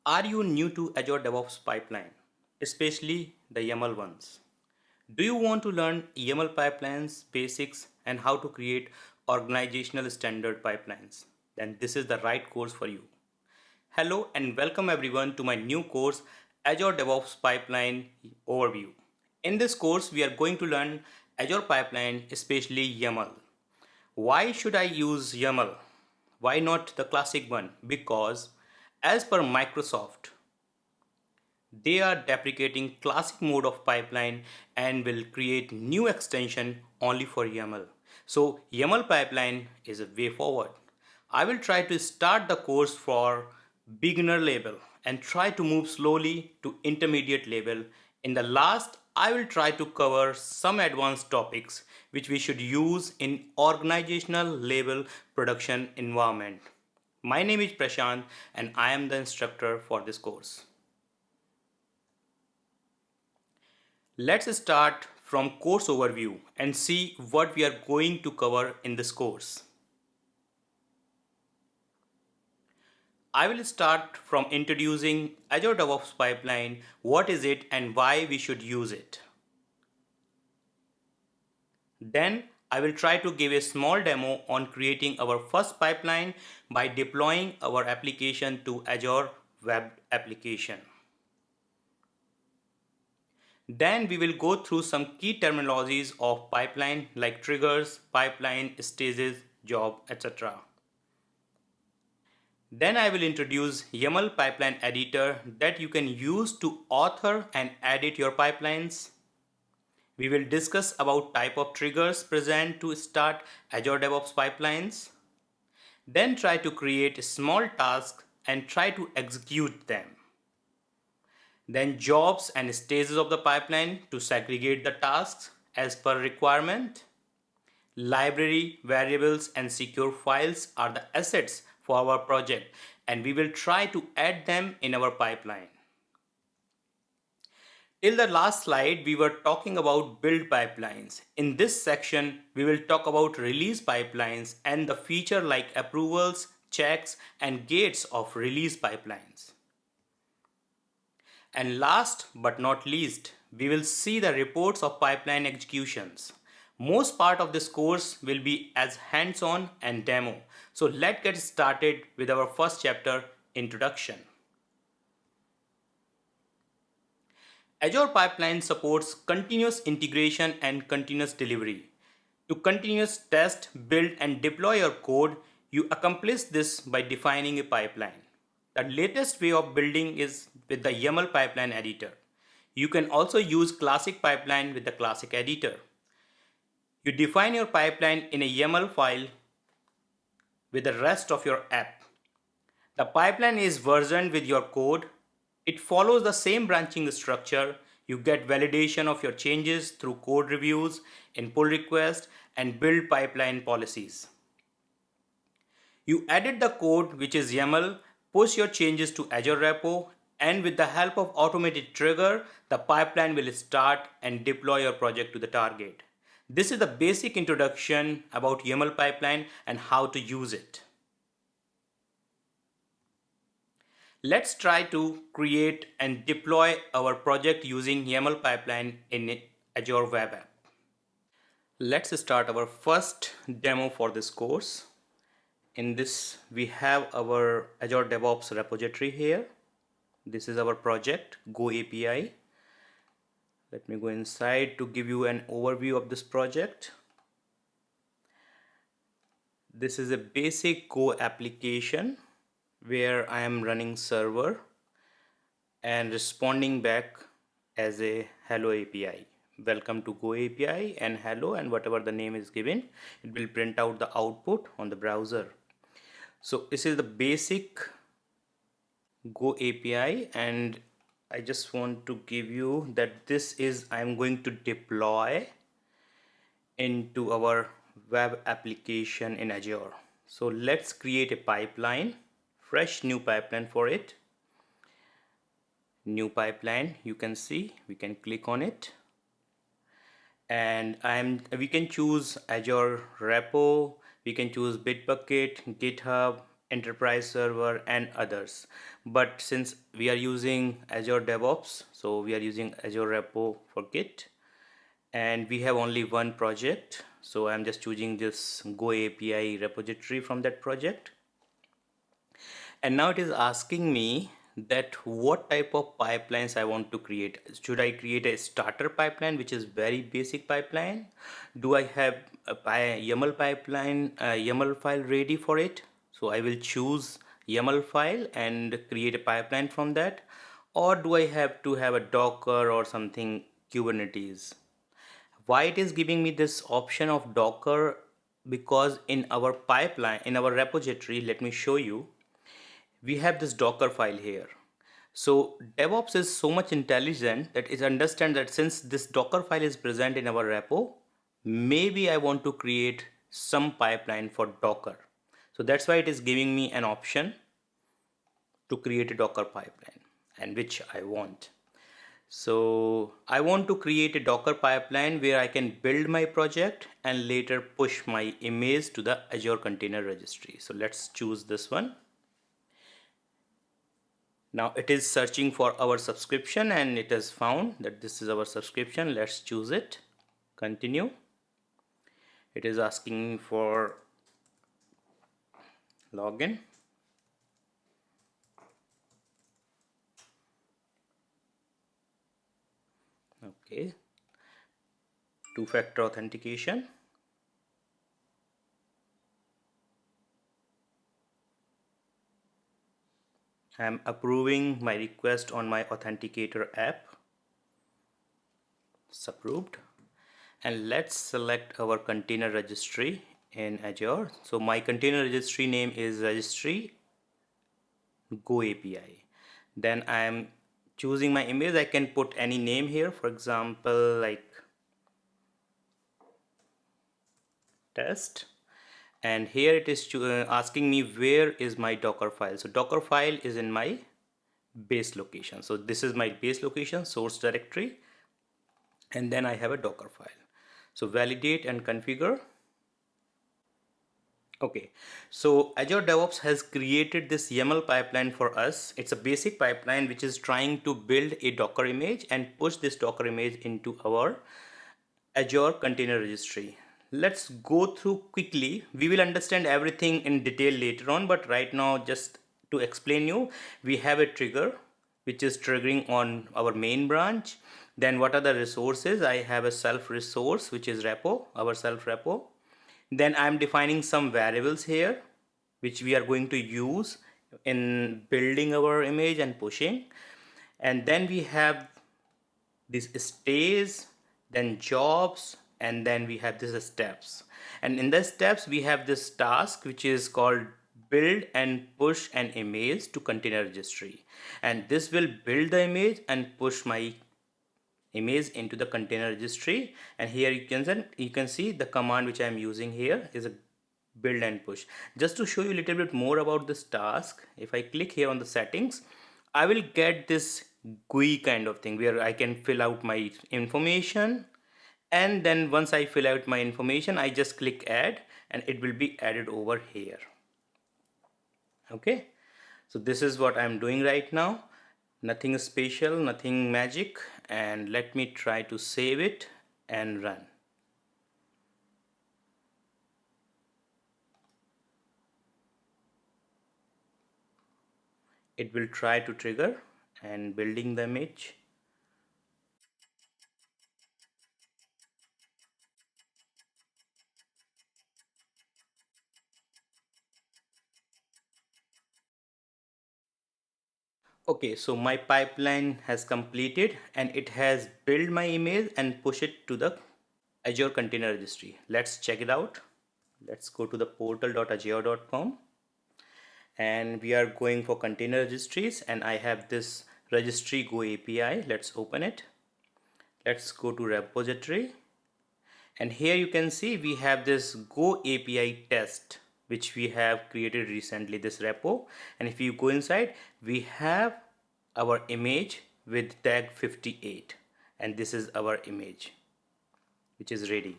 Are you new to Azure DevOps Pipeline, especially the YAML ones? Do you want to learn YAML pipelines, basics, and how to create organizational standard pipelines? Then this is the right course for you. Hello and welcome everyone to my new course, Azure DevOps Pipeline Overview. In this course, we are going to learn Azure Pipeline, especially YAML. Why should I use YAML? Why not the classic one? Because as per Microsoft, they are deprecating classic mode of pipeline and will create new extension only for YAML. So YAML pipeline is a way forward. I will try to start the course for beginner level and try to move slowly to intermediate level. In the last, I will try to cover some advanced topics which we should use in organizational level production environment. My name is Prashant and I am the instructor for this course. Let's start from course overview and see what we are going to cover in this course. I will start from introducing Azure DevOps Pipeline, what is it and why we should use it. Then I will try to give a small demo on creating our first pipeline by deploying our application to Azure Web Application. Then we will go through some key terminologies of pipeline like triggers, pipeline, stages, job, etc. Then I will introduce YAML pipeline editor that you can use to author and edit your pipelines. We will discuss about type of triggers present to start Azure DevOps pipelines. Then try to create small tasks and try to execute them. Then jobs and stages of the pipeline to segregate the tasks as per requirement. Library, variables and secure files are the assets for our project and we will try to add them in our pipeline. Till the last slide, we were talking about build pipelines. In this section, we will talk about release pipelines and the feature like approvals, checks and gates of release pipelines. And last but not least, we will see the reports of pipeline executions. Most part of this course will be as hands-on and demo. So let's get started with our first chapter, Introduction. Azure Pipeline supports continuous integration and continuous delivery. To continuous test, build and deploy your code, you accomplish this by defining a pipeline. The latest way of building is with the YAML pipeline editor. You can also use classic pipeline with the classic editor. You define your pipeline in a YAML file with the rest of your app. The pipeline is versioned with your code. It follows the same branching structure. You get validation of your changes through code reviews, in pull request, and build pipeline policies. You edit the code, which is YAML, push your changes to Azure repo, and with the help of automated trigger, the pipeline will start and deploy your project to the target. This is the basic introduction about YAML pipeline and how to use it. Let's try to create and deploy our project using YAML pipeline in Azure Web App. Let's start our first demo for this course. In this, we have our Azure DevOps repository here. This is our project, Go API. Let me go inside to give you an overview of this project. This is a basic Go application where I am running server and responding back as a hello API. Welcome to Go API and hello and whatever the name is given, it will print out the output on the browser. So this is the basic Go API and I just want to give you that this is I'm going to deploy into our web application in Azure. So let's create a pipeline, fresh new pipeline for it. New pipeline, you can see, we can click on it and we can choose Azure repo, we can choose Bitbucket, GitHub enterprise server and others. But since we are using Azure DevOps, so we are using Azure repo for Git, and we have only one project, so I'm just choosing this Go API repository from that project. And now it is asking me that what type of pipelines I want to create. Should I create a starter pipeline, which is very basic pipeline? Do I have a YAML pipeline, a YAML file ready for it? So I will choose YAML file and create a pipeline from that. Or do I have to have a Docker or something Kubernetes? Why it is giving me this option of Docker? Because in our pipeline, in our repository, let me show you, we have this Docker file here. So DevOps is so much intelligent that it understands that since this Docker file is present in our repo, maybe I want to create some pipeline for Docker. So that's why it is giving me an option to create a Docker pipeline, and which I want. So I want to create a Docker pipeline where I can build my project and later push my image to the Azure Container Registry. So let's choose this one. Now it is searching for our subscription and it has found that this is our subscription. Let's choose it. Continue. It is asking for login. Okay. Two-factor authentication. I am approving my request on my authenticator app. It's approved. And let's select our container registry in Azure. So my container registry name is registry Go API. Then I am choosing my image. I can put any name here, for example, like test. And here it is asking me where is my Docker file. So Docker file is in my base location. So this is my base location, source directory, and then I have a Docker file. So validate and configure. Okay, so Azure DevOps has created this YAML pipeline for us. It's a basic pipeline which is trying to build a Docker image and push this Docker image into our Azure Container Registry. Let's go through quickly. We will understand everything in detail later on, but right now, just to explain you, we have a trigger which is triggering on our main branch. Then what are the resources? I have a self resource which is repo, our self repo. Then I'm defining some variables here which we are going to use in building our image and pushing. And then we have this stays, then jobs, and then we have this steps. And in the steps we have this task which is called build and push an image to container registry, and this will build the image and push my image into the container registry. And here you can see the command which I am using here is a build and push. Just to show you a little bit more about this task, if I click here on the settings, I will get this GUI kind of thing where I can fill out my information, and then once I fill out my information I just click add and it will be added over here. Okay, so this is what I'm doing right now. Nothing special, nothing magic, and let me try to save it and run. It will try to trigger and building the image. Okay, so my pipeline has completed and it has built my image and push it to the Azure Container Registry. Let's check it out. Let's go to the portal.azure.com and we are going for container registries, and I have this registry Go API. Let's open it. Let's go to repository, and here you can see we have this Go API test which we have created recently, this repo. And if you go inside, we have our image with tag 58, and this is our image which is ready.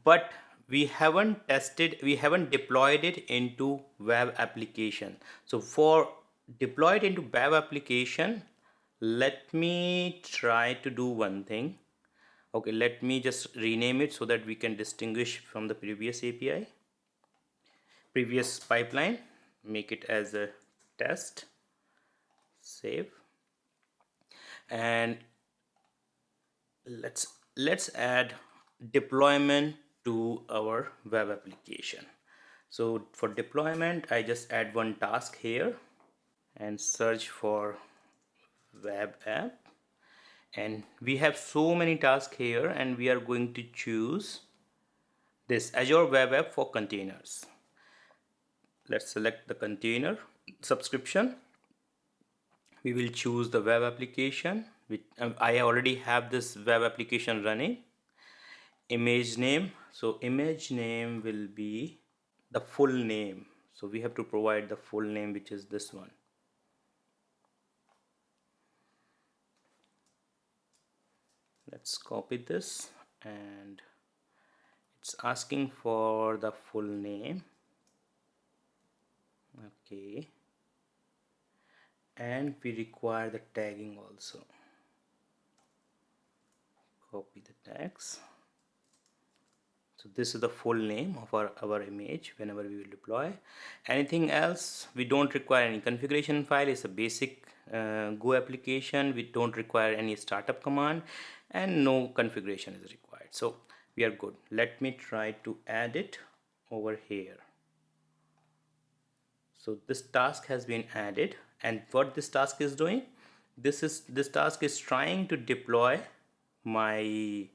But we haven't deployed it into web application. So for deployed into web application, let me try to do one thing. Okay, let me just rename it so that we can distinguish from the previous API, previous pipeline. Make it as a test, save, and let's add deployment to our web application. So for deployment, I just add one task here and search for web app, and we have so many tasks here, and we are going to choose this Azure web app for containers. Let's select the container subscription. We will choose the web application, which I already have this web application running. Image name, so image name will be the full name, so we have to provide the full name, which is this one. Let's copy this, and it's asking for the full name. Okay, and we require the tagging also. Copy the tags. So this is the full name of our image whenever we will deploy. Anything else, we don't require any configuration file. It's a basic Go application. We don't require any startup command, and no configuration is required. So we are good. Let me try to add it over here. So this task has been added, and what this task is doing, this task is trying to deploy my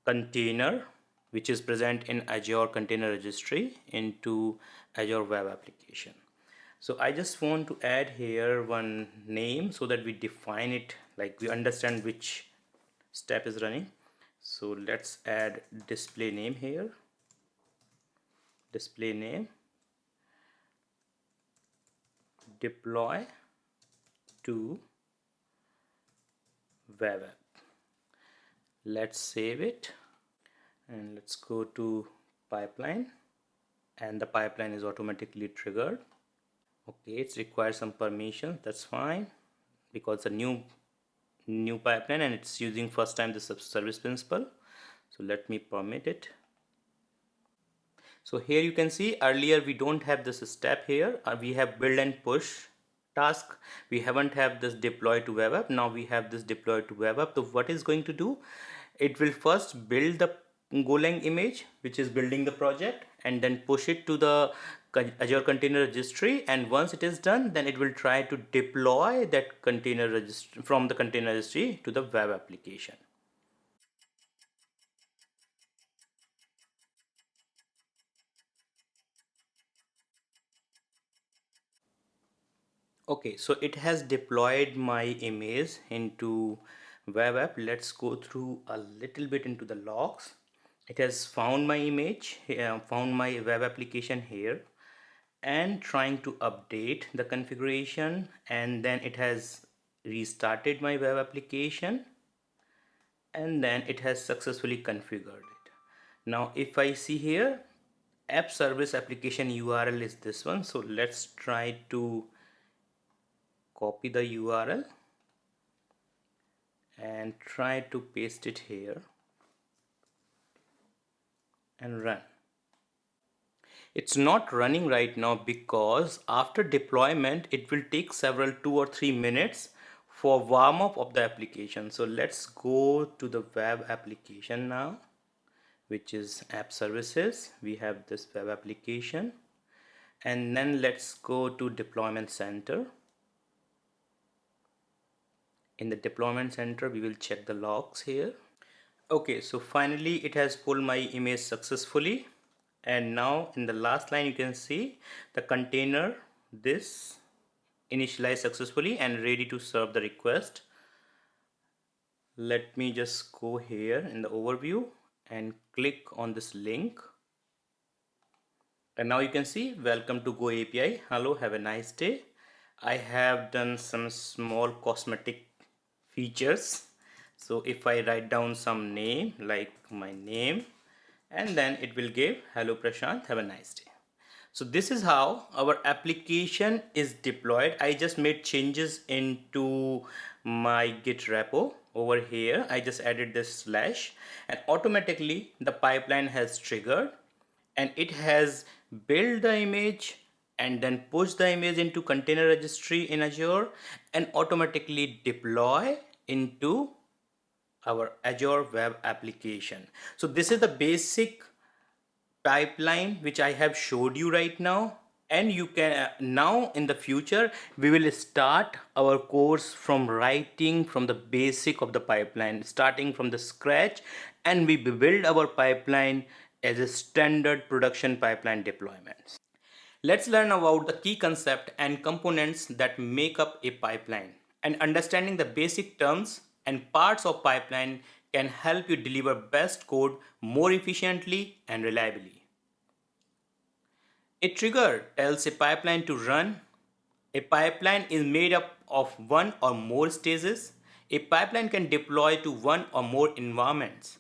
container, which is present in Azure Container Registry, into Azure Web Application. So I just want to add here one name so that we define it, like we understand which step is running. So let's add display name here. Display name, deploy to web app. Let's save it, and let's go to pipeline, and the pipeline is automatically triggered. Okay, it requires some permission. That's fine, because it's a new pipeline and it's using first time the service principal. So let me permit it. So here you can see earlier we don't have this step here. We have build and push task. We haven't have this deploy to web app. Now we have this deploy to web app. So what is going to do? It will first build the Golang image, which is building the project, and then push it to the Azure Container Registry, and once it is done, then it will try to deploy that container registry from the container registry to the web application. Okay, so it has deployed my image into web app. Let's go through a little bit into the logs. It has found my image, found my web application here, and trying to update the configuration, and then it has restarted my web application, and then it has successfully configured it. Now if I see here, app service application URL is this one. So let's try to copy the URL and try to paste it here and run. It's not running right now because after deployment it will take several 2 or 3 minutes for warm up of the application. So let's go to the web application now, which is app services. We have this web application, and then let's go to deployment center. In the deployment center we will check the logs here. Okay, so finally it has pulled my image successfully, and now in the last line you can see the container this initialized successfully and ready to serve the request. Let me just go here in the overview and click on this link, and now you can see welcome to Go API. Hello, have a nice day. I have done some small cosmetic features. So if I write down some name like my name, and then it will give hello Prashant, have a nice day. So this is how our application is deployed. I just made changes into my Git repo over here. I just added this slash and automatically the pipeline has triggered and it has built the image and then push the image into container registry in Azure and automatically deploy into our Azure web application. So this is the basic pipeline which I have showed you right now, and you can now in the future we will start our course from writing from the basic of the pipeline, starting from the scratch, and we build our pipeline as a standard production pipeline deployment. Let's learn about the key concept and components that make up a pipeline. And understanding the basic terms and parts of pipeline can help you deliver best code more efficiently and reliably. A trigger tells a pipeline to run. A pipeline is made up of one or more stages. A pipeline can deploy to one or more environments.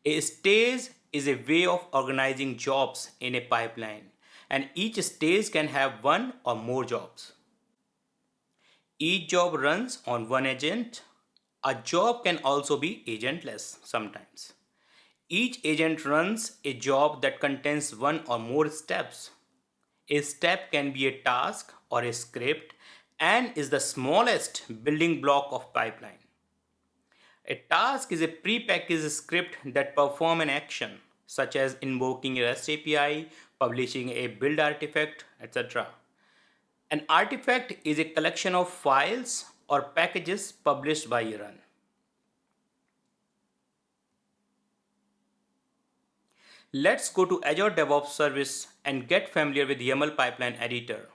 A stage is a way of organizing jobs in a pipeline, and each stage can have one or more jobs. Each job runs on one agent. A job can also be agentless sometimes. Each agent runs a job that contains one or more steps. A step can be a task or a script and is the smallest building block of pipeline. A task is a pre-packaged script that performs an action, such as invoking a REST API, publishing a build artifact, etc. An artifact is a collection of files or packages published by a run. Let's go to Azure DevOps Service and get familiar with YAML Pipeline Editor.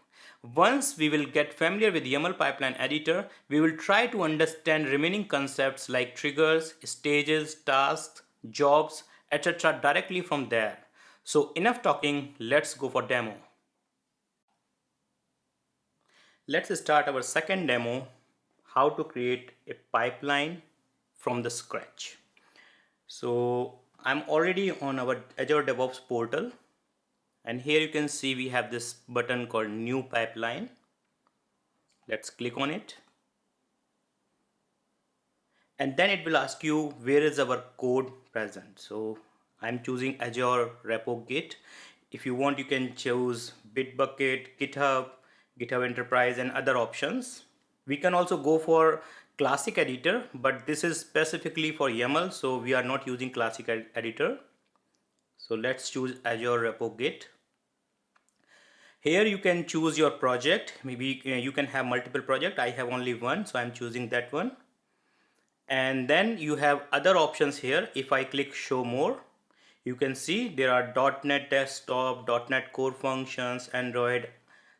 Once we will get familiar with YAML Pipeline Editor, we will try to understand remaining concepts like triggers, stages, tasks, jobs, etc. directly from there. So enough talking, let's go for demo. Let's start our second demo, how to create a pipeline from the scratch. So I'm already on our Azure DevOps portal, and here you can see we have this button called new pipeline. Let's click on it, and then it will ask you where is our code present. So I'm choosing Azure repo Git. If you want, you can choose Bitbucket, GitHub Enterprise, and other options. We can also go for classic editor, but this is specifically for YAML, so we are not using classic editor. So let's choose Azure repo Git. Here you can choose your project. Maybe you can have multiple projects. I have only one, so I'm choosing that one. And then you have other options here. If I click show more, you can see there are .NET Desktop, .NET Core Functions, Android,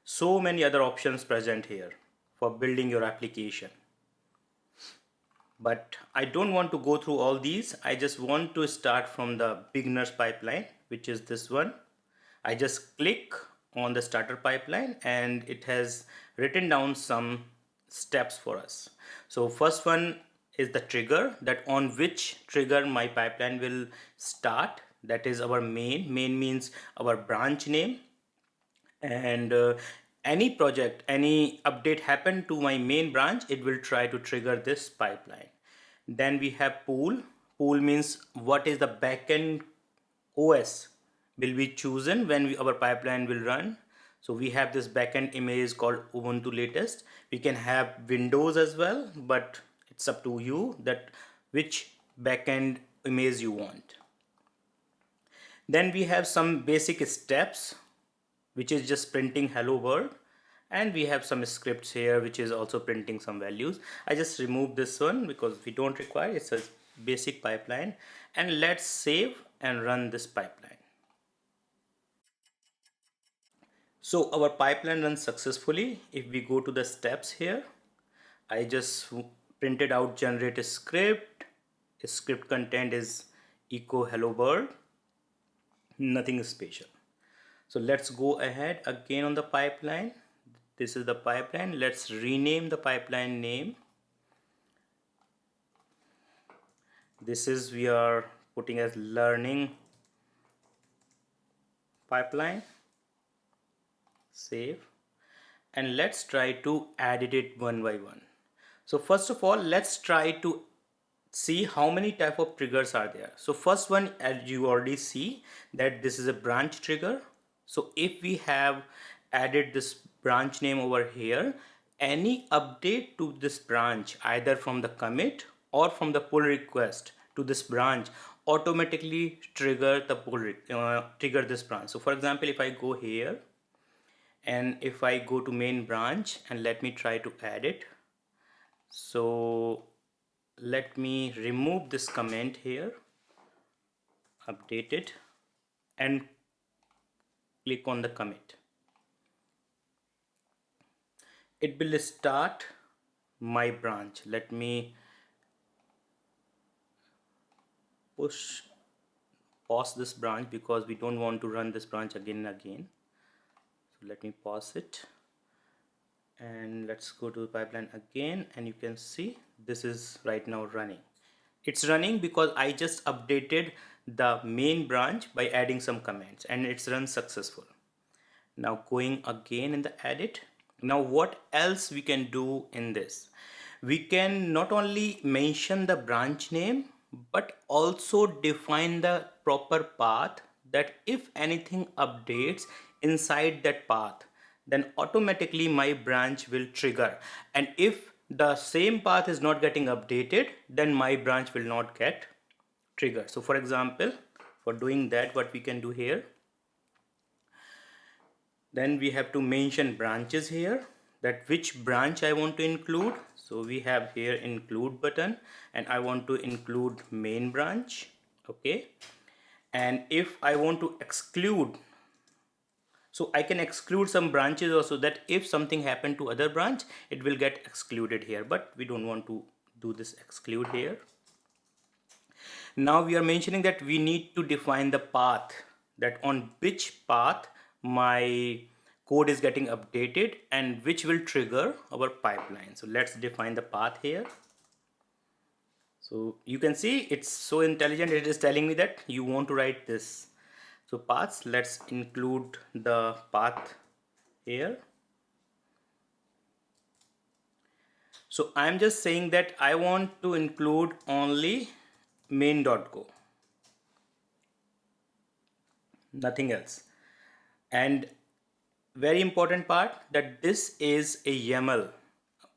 so many other options present here for building your application. But I don't want to go through all these. I just want to start from the beginner's pipeline, which is this one. I just click on the starter pipeline and it has written down some steps for us. So first one is the trigger, that on which trigger my pipeline will start. That is our main. Main means our branch name, and any project, any update happen to my main branch, it will try to trigger this pipeline. Then we have pool. Pool means what is the backend OS will be chosen when our pipeline will run. So we have this backend image called Ubuntu latest. We can have Windows as well, but it's up to you that which backend image you want. Then we have some basic steps, which is just printing hello world, and we have some scripts here which is also printing some values. I just removed this one because we don't require. It's a basic pipeline, and let's save and run this pipeline. So our pipeline runs successfully. If we go to the steps here, I just printed out generate a script. A script content is echo hello world, nothing special. So let's go ahead again on the pipeline. This is the pipeline. Let's rename the pipeline name. This is we are putting as learning pipeline, save, and let's try to edit it one by one. So first of all, let's try to see how many type of triggers are there. So first one, as you already see that this is a branch trigger. So if we have added this branch name over here, any update to this branch either from the commit or from the pull request to this branch automatically trigger the trigger this branch. So for example, if I go here and if I go to main branch and let me try to add it, so let me remove this comment here, update it, and click on the commit. It will start my branch. Let me pause this branch because we don't want to run this branch again and again. So let me pause it and let's go to the pipeline again, and you can see this is right now running. It's running because I just updated the main branch by adding some comments and it's run successful. Now going again in the edit. Now what else we can do in this? We can not only mention the branch name but also define the proper path, that if anything updates inside that path then automatically my branch will trigger, and if the same path is not getting updated then my branch will not get triggered. So for example, for doing that, what we can do here, then we have to mention branches here, that which branch I want to include. So we have here include button and I want to include main branch. Okay, and if I want to exclude, so I can exclude some branches also, that if something happened to other branch it will get excluded here, but we don't want to do this exclude here. Now we are mentioning that we need to define the path, that on which path my code is getting updated and which will trigger our pipeline. So let's define the path here. So you can see it's so intelligent, it is telling me that you want to write this. So paths, let's include the path here. So I'm just saying that I want to include only main.go, nothing else. And very important part, that this is a YAML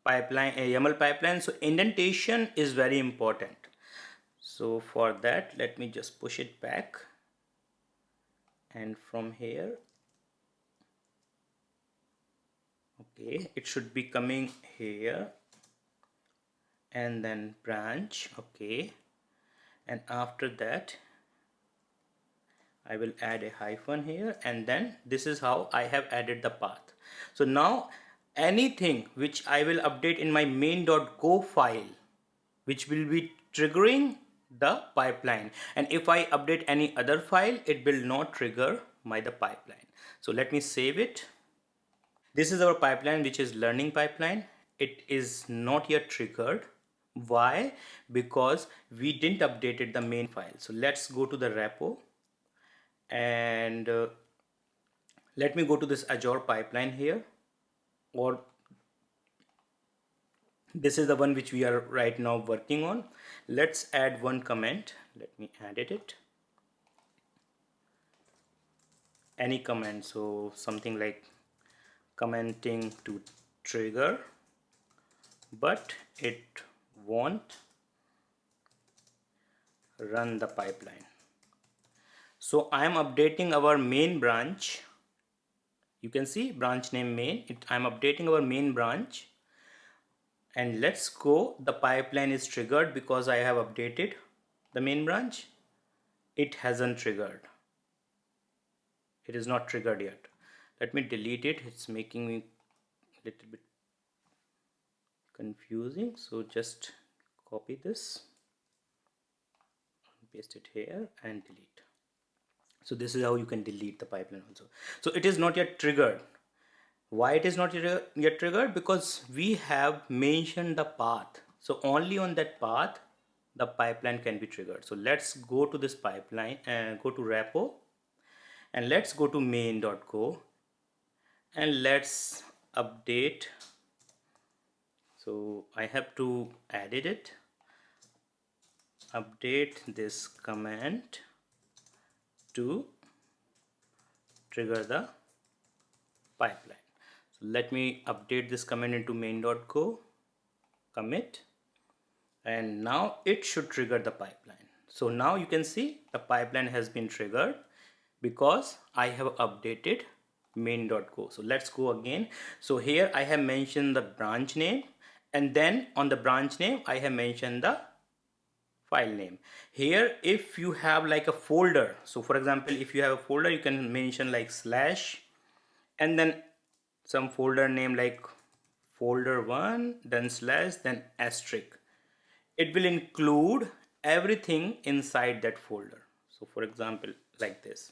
pipeline, so indentation is very important. So for that, let me just push it back, and from here, okay, it should be coming here and then branch. Okay, and after that I will add a hyphen here, and then this is how I have added the path. So now anything which I will update in my main.go file, which will be triggering the pipeline, and if I update any other file it will not trigger the pipeline. So let me save it. This is our pipeline, which is learning pipeline. It is not yet triggered. Why? Because we didn't update the main file. So let's go to the repo and let me go to this Azure pipeline here, or this is the one which we are right now working on. Let's add one comment. Let me edit it. Any comment, so something like commenting to trigger, but it won't run the pipeline. So I am updating our main branch. You can see branch name main. I'm updating our main branch, and let's go. The pipeline is triggered because I have updated the main branch. It hasn't triggered. It is not triggered yet. Let me delete it. It's making me a little bit confusing. So just copy this, paste it here and delete. So this is how you can delete the pipeline also. So it is not yet triggered. Why it is not yet triggered? Because we have mentioned the path. So only on that path the pipeline can be triggered. So let's go to this pipeline and go to repo, And let's go to main.go and let's update. So I have to edit it, update this command to trigger the pipeline. So let me update this command into main.go, commit, and now it should trigger the pipeline. So now you can see the pipeline has been triggered because I have updated main.go. So let's go again. So here I have mentioned the branch name, and then on the branch name I have mentioned the file name. Here if you have like a folder, so for example if you have a folder, you can mention like slash and then some folder name like folder1, then slash, then asterisk. It will include everything inside that folder. So for example like this.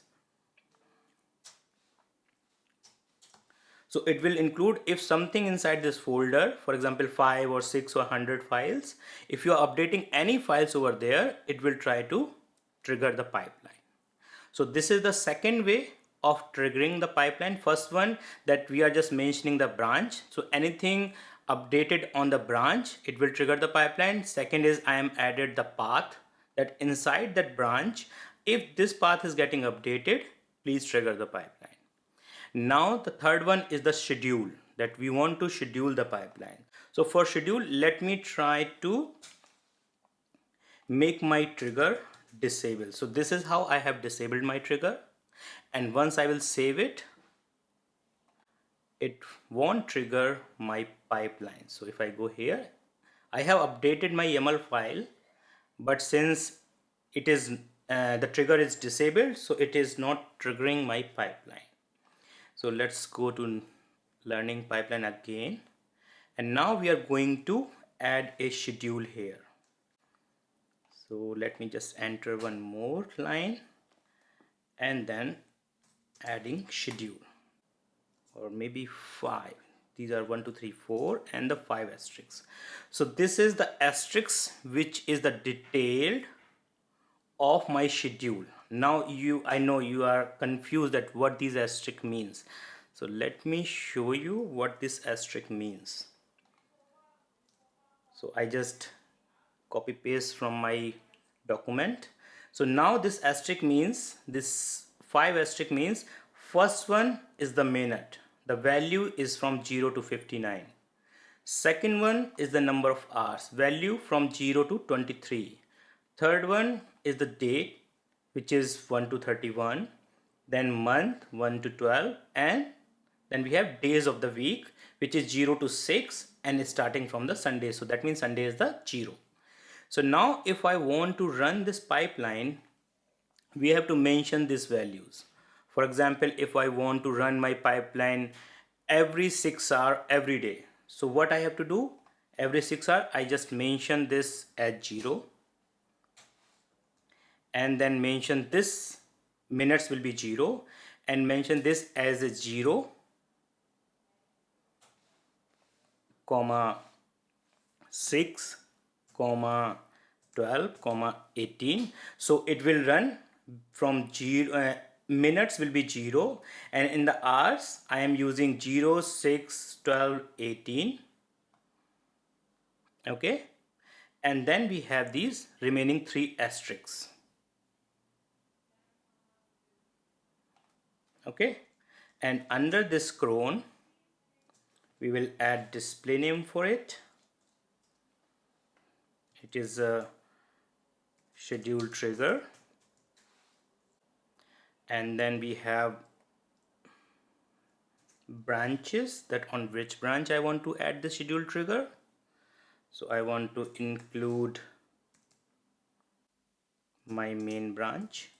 So it will include if something inside this folder, for example 5 or 6 or 100 files, if you are updating any files over there, it will try to trigger the pipeline. So this is the second way of triggering the pipeline. First one, that we are just mentioning the branch. So anything updated on the branch, it will trigger the pipeline. Second is I am added the path, that inside that branch, if this path is getting updated, please trigger the pipeline. Now the third one is the schedule, that we want to schedule the pipeline. So for schedule, let me try to make my trigger disable. So this is how I have disabled my trigger, and once I will save it, it won't trigger my pipeline. So if I go here, I have updated my YAML file, but since it is the trigger is disabled, so it is not triggering my pipeline. So let's go to learning pipeline again, and now we are going to add a schedule here. So let me just enter one more line and then adding schedule, or maybe 5. These are 1 2 3 4 and the 5 asterisks. So this is the asterisk which is the detailed of my schedule. Now I know you are confused at what these asterisk means. So let me show you what this asterisk means. So I just copy paste from my document. So now this asterisk means, this 5 asterisk means, first one is the minute. The value is from 0 to 59. Second one is the number of hours, value from 0 to 23. Third one is the date, which is 1 to 31. Then month 1 to 12, and then we have days of the week, which is 0 to 6 and starting from the Sunday. So that means Sunday is the 0. So now if I want to run this pipeline, we have to mention these values. For example, if I want to run my pipeline every 6 hours every day, so what I have to do, every 6 hours I just mention this as 0, and then mention this minutes will be 0, and mention this as a 0, comma 6, comma 12, comma 18. So it will run from 0, minutes will be 0, and in the hours I am using 0, 6, 12, 18. Okay, and then we have these remaining 3 asterisks. Okay, and under this cron we will add display name for it. It is a schedule trigger, and then we have branches, that on which branch I want to add the schedule trigger. So I want to include my main branch,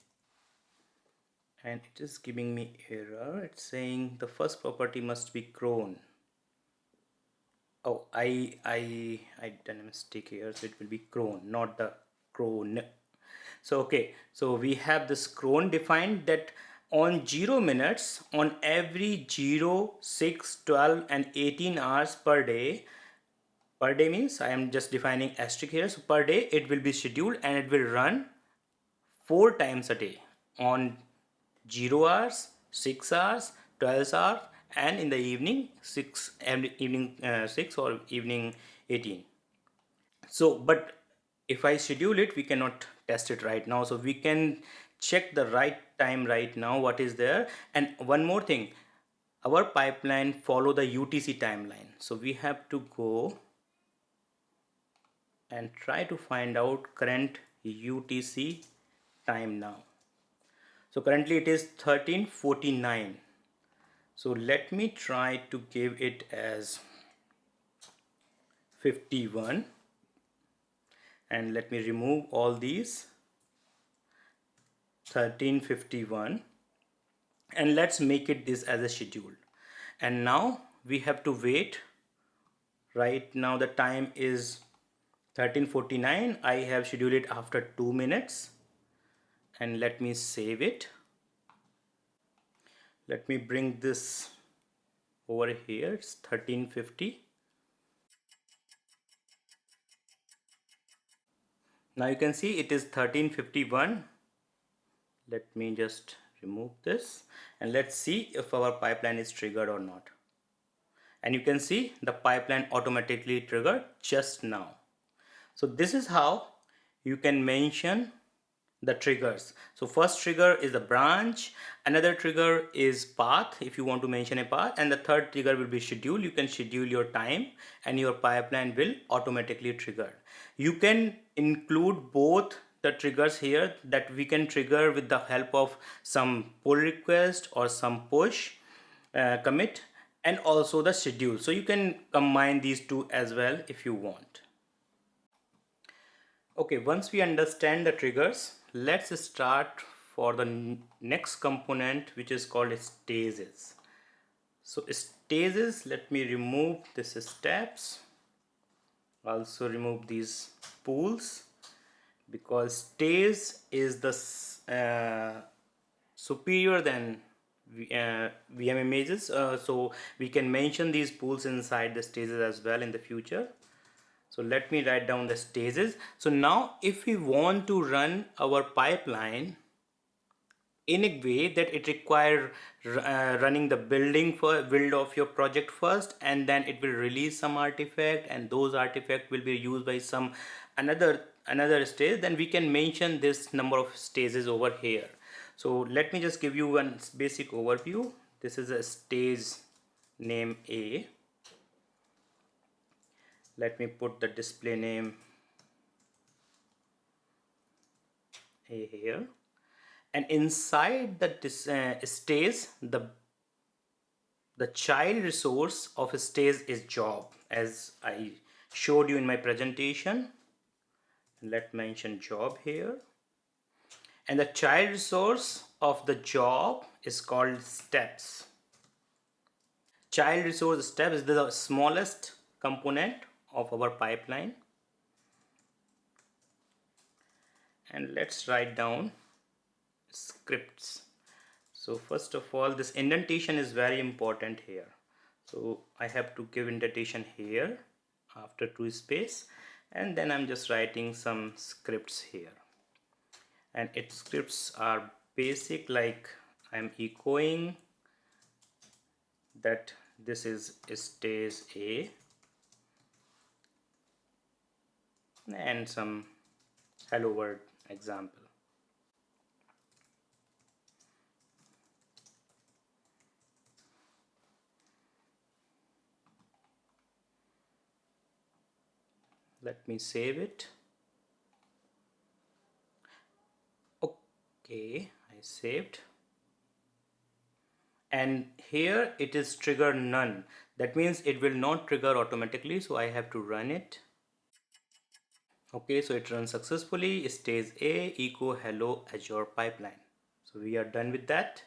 and it is giving me error. It's saying the first property must be cron. Oh, I done a mistake here, so it will be cron, not the cron. So okay, so we have this cron defined, that on 0 minutes, on every 0, 6, 12 and 18 hours per day, per day means I am just defining asterisk here, so per day it will be scheduled and it will run 4 times a day on 0 hours, 6 hours, 12 hours, and in the evening 6, evening 6 or evening 18. So but if I schedule it, we cannot test it right now, so we can check the right time right now what is there. And one more thing, our pipeline follow the UTC timeline, so we have to go and try to find out current UTC time now. So currently it is 13:49. So let me try to give it as 51, and let me remove all these 13:51, and let's make it this as a schedule. And now we have to wait. Right now the time is 13:49. I have scheduled it after 2 minutes, and let me save it. Let me bring this over here. It's 13:50. Now you can see it is 13:51. Let me just remove this, and let's see if our pipeline is triggered or not. And you can see the pipeline automatically triggered just now. So this is how you can mention the triggers. So first trigger is the branch, another trigger is path if you want to mention a path, and the third trigger will be schedule. You can schedule your time and your pipeline will automatically trigger. You can include both the triggers here, that we can trigger with the help of some pull request or some push commit, and also the schedule. So you can combine these two as well if you want. Okay, once we understand the triggers, let's start for the next component, which is called stages. So stages, let me remove this steps, also remove these pools, because stage is the superior than VM images, so we can mention these pools inside the stages as well in the future. So let me write down the stages. So now if we want to run our pipeline in a way that it require running the build of your project first, and then it will release some artifact, and those artifacts will be used by some another stage, then we can mention this number of stages over here. So let me just give you one basic overview. This is a stage name A. Let me put the display name A here, and inside the stage, the child resource of a stage is job, as I showed you in my presentation. Let's mention job here, and the child resource of the job is called steps. Child resource step is the smallest component of our pipeline. And let's write down scripts. So first of all, this indentation is very important here. So I have to give indentation here after two space, and then I'm just writing some scripts here. And its scripts are basic, like I'm echoing that this is stage A, and some hello world example. Let me save it. Okay, I saved. And here it is trigger none. That means it will not trigger automatically, so I have to run it. Okay, so it runs successfully. Stage A, echo hello Azure pipeline. So we are done with that.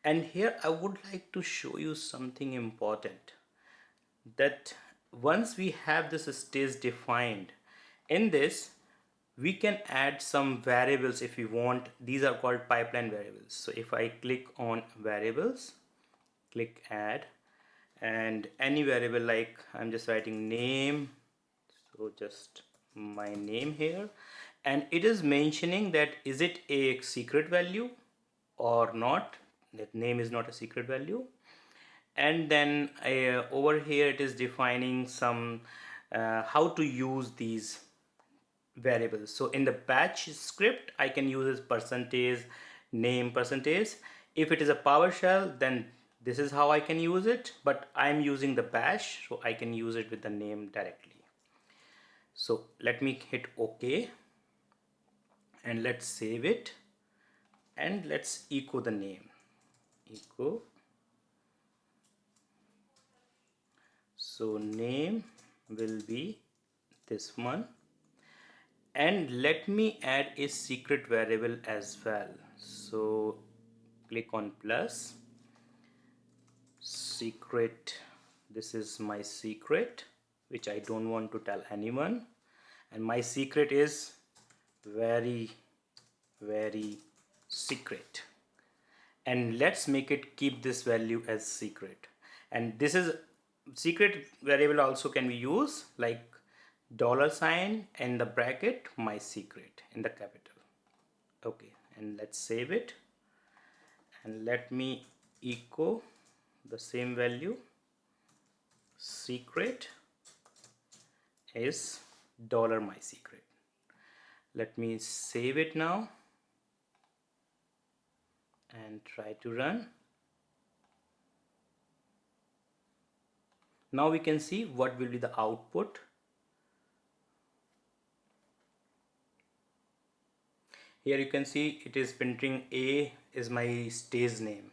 And here I would like to show you something important, that once we have this stage defined, in this we can add some variables if we want. These are called pipeline variables. So if I click on variables, click add, and any variable, like I'm just writing name, so just my name here, and it is mentioning that is it a secret value or not. That name is not a secret value. And then over here it is defining some how to use these variables. So in the batch script I can use this percentage name percentage. If it is a PowerShell, then this is how I can use it, but I'm using the bash, so I can use it with the name directly. So let me hit OK and let's save it, and let's echo the name. Echo. So name will be this one, and let me add a secret variable as well. So click on plus secret. This is my secret which I don't want to tell anyone, and my secret is very secret, and let's make it keep this value as secret. And this is secret variable also can be used like $sign and the bracket my secret in the capital. Okay, and let's save it, and let me echo the same value. Secret is $my secret. Let me save it now and try to run. Now we can see what will be the output. Here you can see it is printing A is my stage name.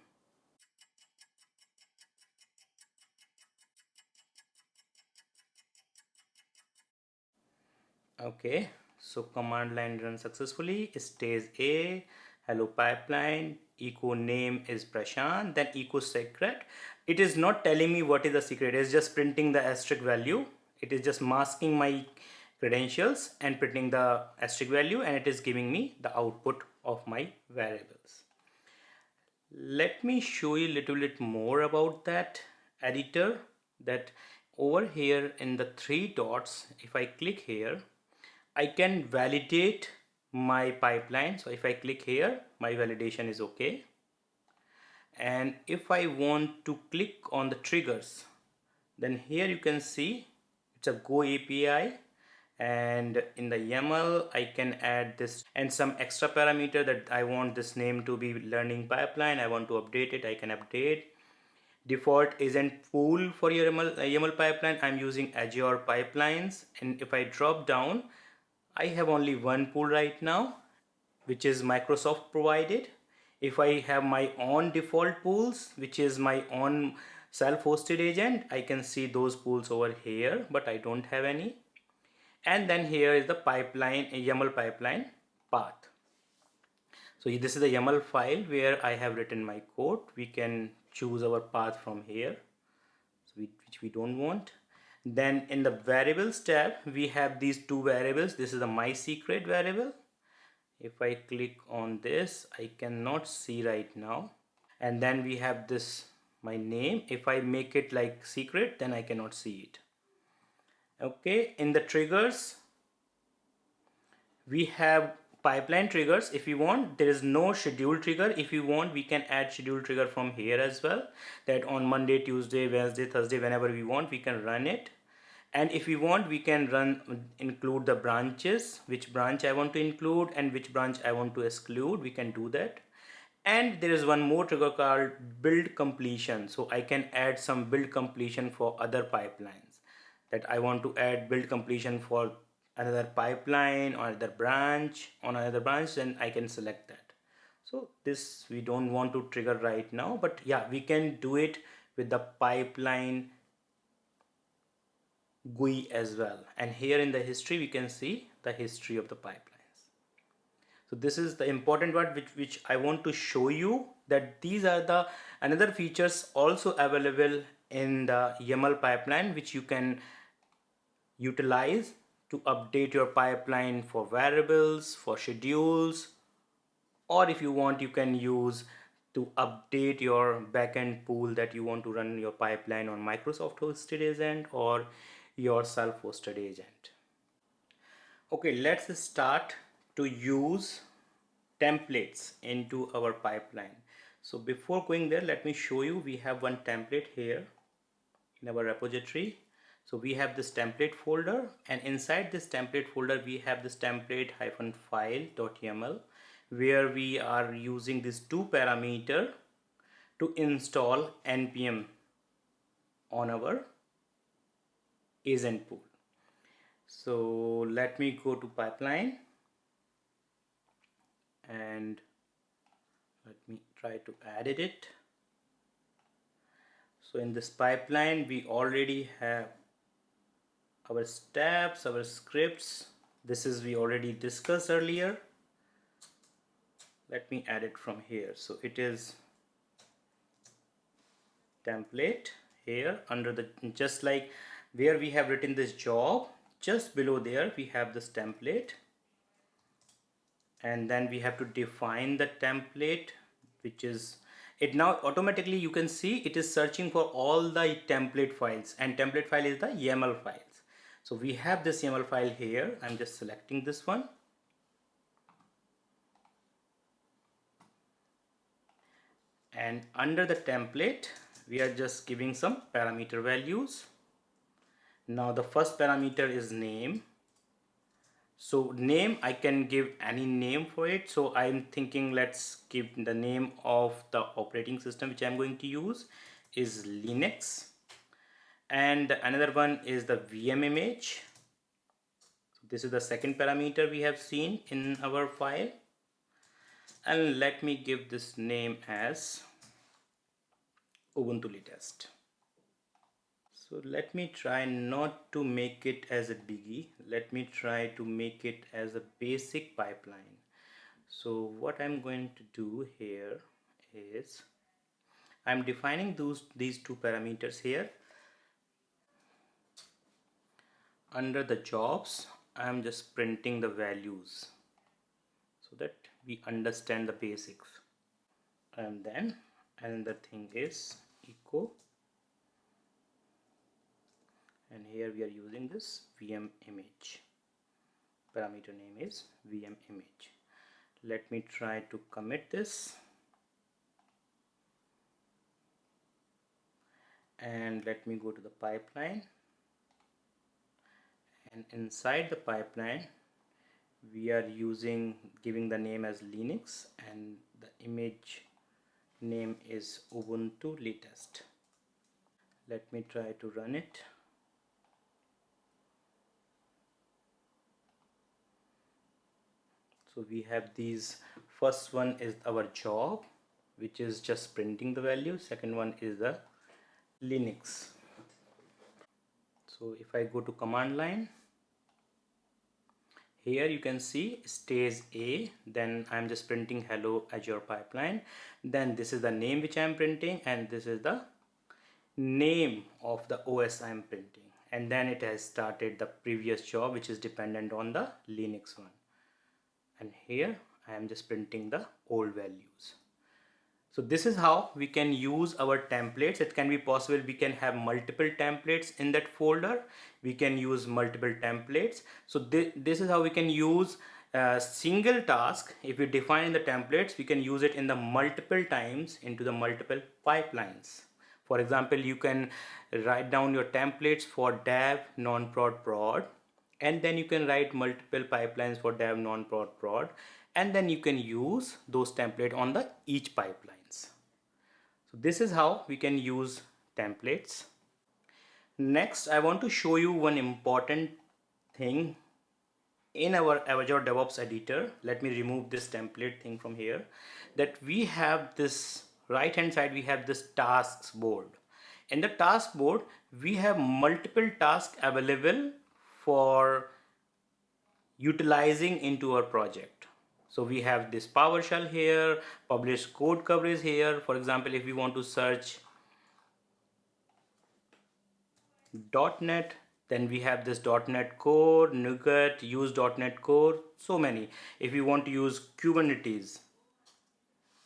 Okay, so command line run successfully. Stage A, hello pipeline, echo name is Prashant, then echo secret. It is not telling me what is the secret, it's just printing the asterisk value. It is just masking my credentials and printing the asterisk value, and it is giving me the output of my variables. Let me show you a little bit more about that editor. That over here in the three dots, if I click here, I can validate my pipeline. So if I click here, my validation is okay. And if I want to click on the triggers, then here you can see it's a Go API, and in the YAML I can add this and some extra parameter that I want this name to be learning pipeline. I want to update it, I can update. Default isn't pool for your YAML pipeline. I'm using Azure Pipelines, and if I drop down, I have only one pool right now, which is Microsoft provided. If I have my own default pools, which is my own self-hosted agent, I can see those pools over here, but I don't have any. And then here is the pipeline, YAML pipeline path. So this is the YAML file where I have written my code. We can choose our path from here, which we don't want. Then in the variables tab, we have these two variables. This is the my secret variable. If I click on this, I cannot see right now. And then we have this my name. If I make it like secret, then I cannot see it. Okay, in the triggers, we have pipeline triggers. If you want, there is no schedule trigger. If you want, we can add schedule trigger from here as well, that on Monday, Tuesday, Wednesday, Thursday, whenever we want, we can run it. And if we want, we can include the branches, which branch I want to include and which branch I want to exclude. We can do that. And there is one more trigger called build completion. So I can add some build completion for other pipelines, that I want to add build completion for another pipeline or another branch on another branch, then I can select that. So this we don't want to trigger right now, but yeah, we can do it with the pipeline GUI as well. And here in the history, we can see the history of the pipelines. So this is the important part which I want to show you, that these are the another features also available in the YAML pipeline, which you can utilize to update your pipeline for variables, for schedules, or if you want, you can use to update your backend pool that you want to run your pipeline on Microsoft-hosted agent or your self-hosted agent. Okay, let's start to use templates into our pipeline. So before going there, let me show you. We have one template here in our repository. So we have this template folder, and inside this template folder we have this template-file.yaml, where we are using this two parameter to install npm on our agent pool. So let me go to pipeline and let me try to edit it. So in this pipeline we already have our steps, our scripts. This is we already discussed earlier. Let me add it from here. So it is template here under the, just like where we have written this job, just below there we have this template, and then we have to define the template, which is it. Now automatically you can see it is searching for all the template files, and template file is the YAML files. So we have this YAML file here. I'm just selecting this one, and under the template we are just giving some parameter values. Now the first parameter is name. So name, I can give any name for it. So I'm thinking let's give the name of the operating system which I'm going to use is Linux, and another one is the VM image. So this is the second parameter we have seen in our file, and let me give this name as Ubuntu latest. So let me try not to make it as a biggie. Let me try to make it as a basic pipeline. So what I'm going to do here is I'm defining these two parameters here. Under the jobs, I'm just printing the values so that we understand the basics. And then another thing is echo, and here we are using this VM image. Parameter name is VM image. Let me try to commit this, and let me go to the pipeline, and inside the pipeline we are giving the name as Linux, and the image name is Ubuntu latest. Let me try to run it. So we have these. First one is our job, which is just printing the value. Second one is the Linux. So if I go to command line, here you can see stage A, then I'm just printing hello Azure pipeline. Then this is the name which I'm printing, and this is the name of the OS I'm printing, and then it has started the previous job which is dependent on the Linux one, and here I am just printing the old values. So this is how we can use our templates. It can be possible we can have multiple templates in that folder. We can use multiple templates. So this is how we can use a single task. If we define in the templates, we can use it in the multiple times into the multiple pipelines. For example, you can write down your templates for dev, non-prod, prod, and then you can write multiple pipelines for dev, non-prod, prod, and then you can use those templates on the each pipelines. So this is how we can use templates. Next, I want to show you one important thing in our Azure DevOps editor. Let me remove this template thing from here. That we have this right hand side, we have this tasks board. In the task board, we have multiple tasks available for utilizing into our project. So we have this PowerShell here, publish code coverage here. For example, if we want to search .NET, then we have this .NET Core, NuGet, use .NET Core, so many. If you want to use Kubernetes,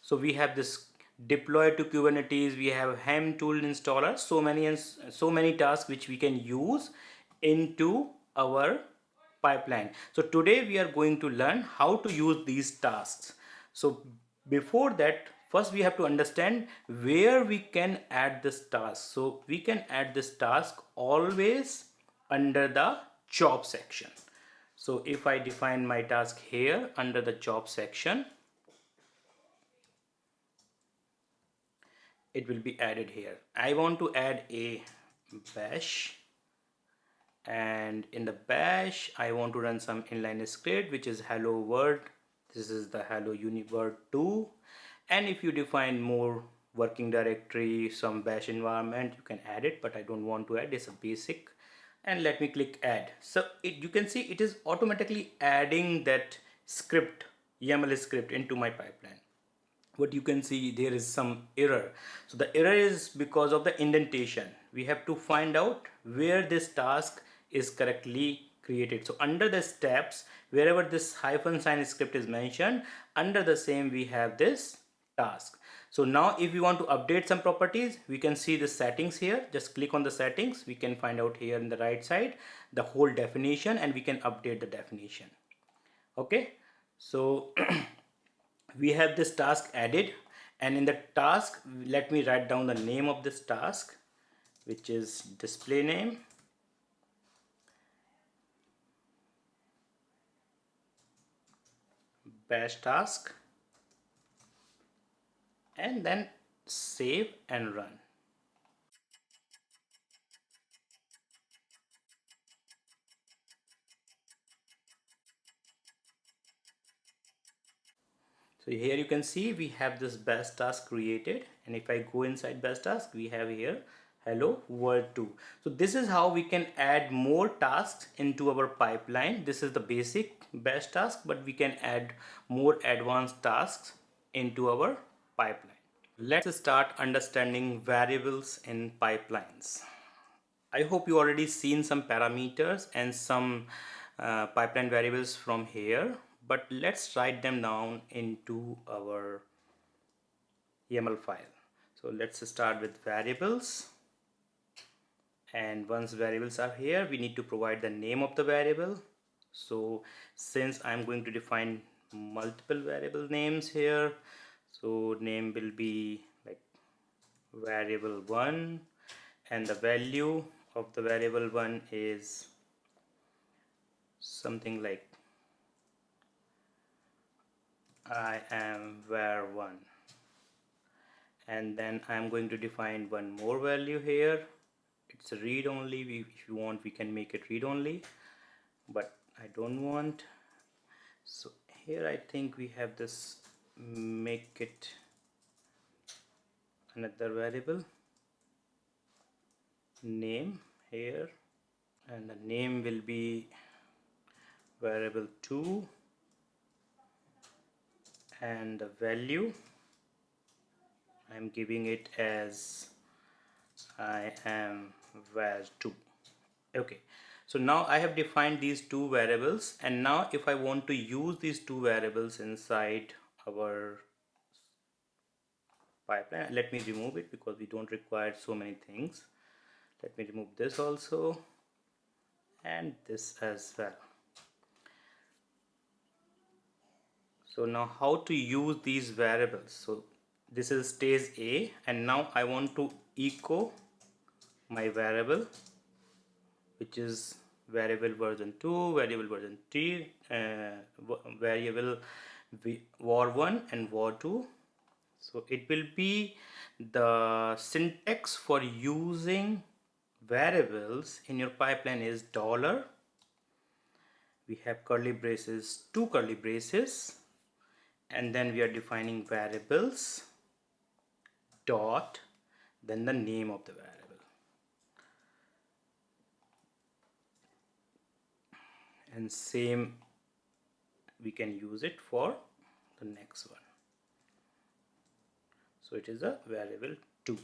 so we have this deploy to Kubernetes, we have hem tool installer, so many tasks which we can use into our pipeline. So today we are going to learn how to use these tasks. So before that, first we have to understand where we can add this task. So we can add this task always under the job section. So if I define my task here under the job section, it will be added here. I want to add a bash, and in the bash I want to run some inline script which is hello world. This is the hello uniword 2, and if you define more working directory, some bash environment, you can add it, but I don't want to add. It's a basic. And let me click add. So you can see it is automatically adding that script, YAML script, into my pipeline. What you can see, there is some error. So the error is because of the indentation. We have to find out where this task is correctly created. So under the steps, wherever this hyphen sign script is mentioned, under the same we have this task. So now if we want to update some properties, we can see the settings here. Just click on the settings. We can find out here in the right side the whole definition, and we can update the definition. Okay, so we have this task added, and in the task, let me write down the name of this task, which is display name, bash task, and then save and run. So here you can see we have this bash task created, and if I go inside bash task, we have here hello world 2. So this is how we can add more tasks into our pipeline. This is the basic bash task, but we can add more advanced tasks into our pipeline. Let's start understanding variables in pipelines. I hope you already seen some parameters and some pipeline variables from here, but let's write them down into our YAML file. So let's start with variables, and once variables are here, we need to provide the name of the variable. So since I'm going to define multiple variable names here, so name will be like variable 1, and the value of the variable 1 is something like I am var1, and then I'm going to define one more value here. It's a read only. If you want, we can make it read only, but I don't want. So here I think we have this, make it another variable name here, and the name will be variable 2, and the value I'm giving it as I am var2. Okay, so now I have defined these two variables, and now if I want to use these two variables inside our pipeline, let me remove it because we don't require so many things. Let me remove this also, and this as well. So now how to use these variables? So this is stage A, and now I want to echo my variable, which is variable version 2, variable version 3, variable var1 and var2. So it will be the syntax for using variables in your pipeline is dollar, we have curly braces, two curly braces, and then we are defining variables dot, then the name of the variable, and same we can use it for the next one. So it is a variable 2,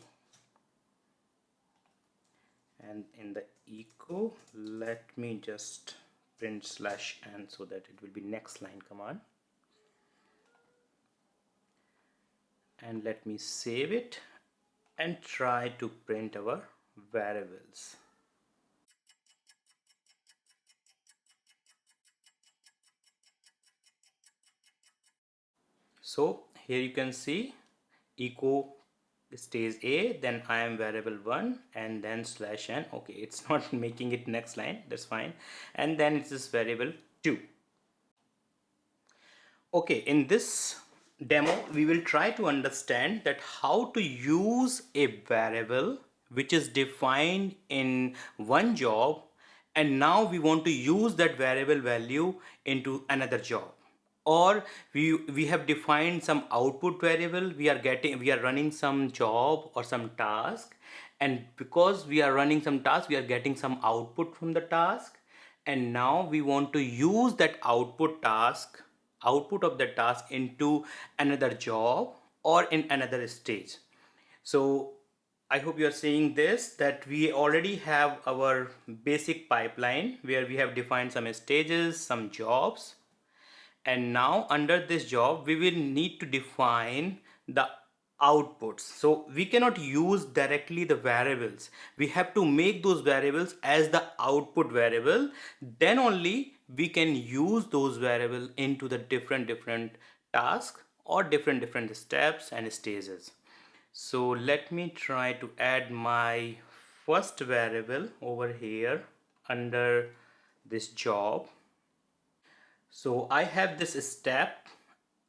and in the echo let me just print /n so that it will be next line command, and let me save it and try to print our variables. So here you can see echo stays A, then I am variable 1 and then slash n. Okay, it's not making it next line, that's fine. And then it's this variable 2. Okay, in this demo we will try to understand that how to use a variable which is defined in one job, and now we want to use that variable value into another job. Or we have defined some output variable, we are running some job or some task, and because we are running some task we are getting some output from the task, and now we want to use that output of the task into another job or in another stage. So I hope you are seeing this, that we already have our basic pipeline where we have defined some stages, some jobs, and now under this job we will need to define the outputs. So we cannot use directly the variables, we have to make those variables as the output variable, then only we can use those variables into the different tasks or different steps and stages. So let me try to add my first variable over here under this job. So I have this step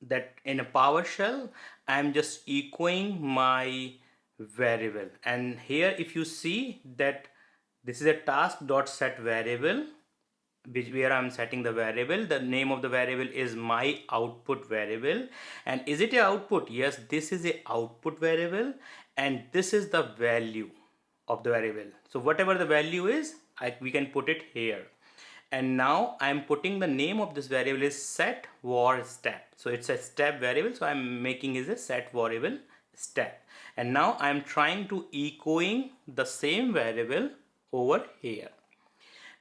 that in a PowerShell I'm just echoing my variable, and here if you see that this is a task.set variable where I'm setting the variable. The name of the variable is my output variable. And is it a output? Yes, this is a output variable, and this is the value of the variable. So whatever the value is, we can put it here. And now I'm putting the name of this variable is set var step. So it's a step variable, so I'm making is a set variable step. And now I'm trying to echoing the same variable over here.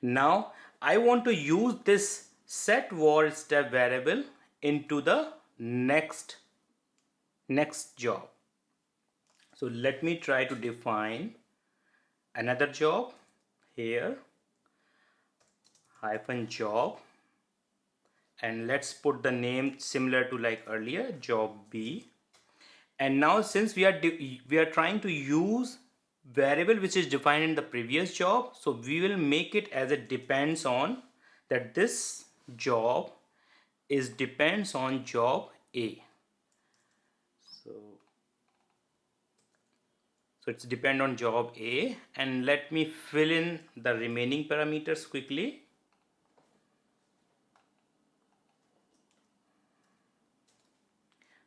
Now I want to use this set var step variable into the next job. So let me try to define another job here, hyphen job, and let's put the name similar to like earlier, job B. And now since we are trying to use variable which is defined in the previous job, so we will make it as it depends on, that this job is depends on job A. So it's depend on job A, and let me fill in the remaining parameters quickly.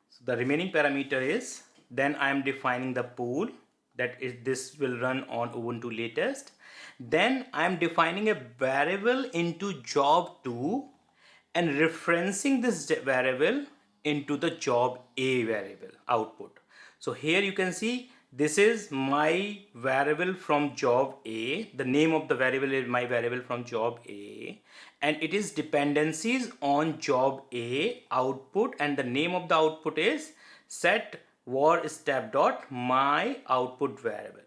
So the remaining parameter is, then I am defining the pool, that is this will run on Ubuntu latest. Then I am defining a variable into job 2 and referencing this variable into the job A variable output. So here you can see this is my variable from job A. The name of the variable is my variable from job A, and it is dependencies on job A output, and the name of the output is set var step dot my output variable.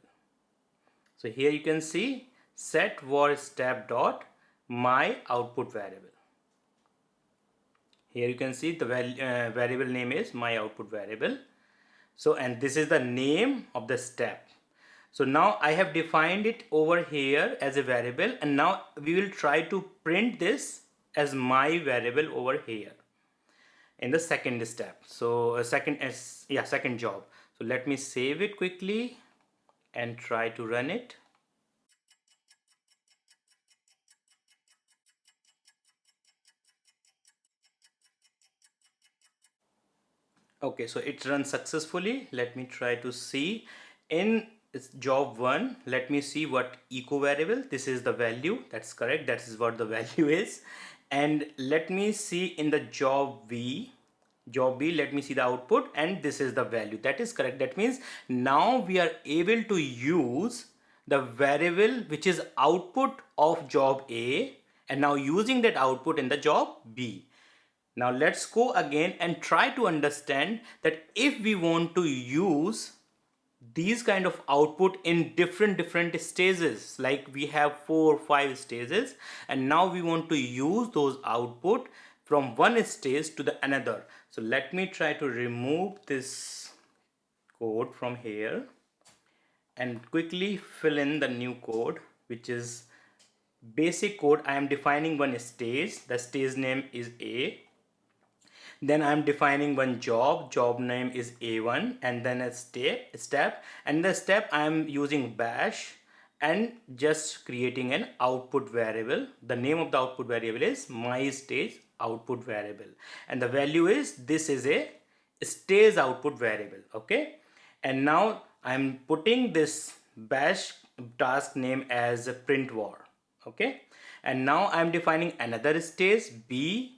So here you can see set var step dot my output variable. Here you can see the variable name is my output variable. So, and this is the name of the step. So now I have defined it over here as a variable, and now we will try to print this as my variable over here in the second step. So second job. So let me save it quickly and try to run it. Okay, so it runs successfully. Let me try to see in job 1. Let me see what echo variable, this is the value, that's correct, that is what the value is. And let me see in the job B, let me see the output, and this is the value, that is correct. That means now we are able to use the variable which is output of job A, and now using that output in the job B. Now let's go again and try to understand that if we want to use these kind of output in different stages, like we have 4 or 5 stages, and now we want to use those output from one stage to the another. So let me try to remove this code from here and quickly fill in the new code, which is basic code. I am defining one stage. The stage name is A. Then I'm defining one job name is A1, and then a step, and the step I'm using bash and just creating an output variable. The name of the output variable is my stage output variable, and the value is, this is a stage output variable. Okay, and now I'm putting this bash task name as a print var. Okay, and now I'm defining another stage B,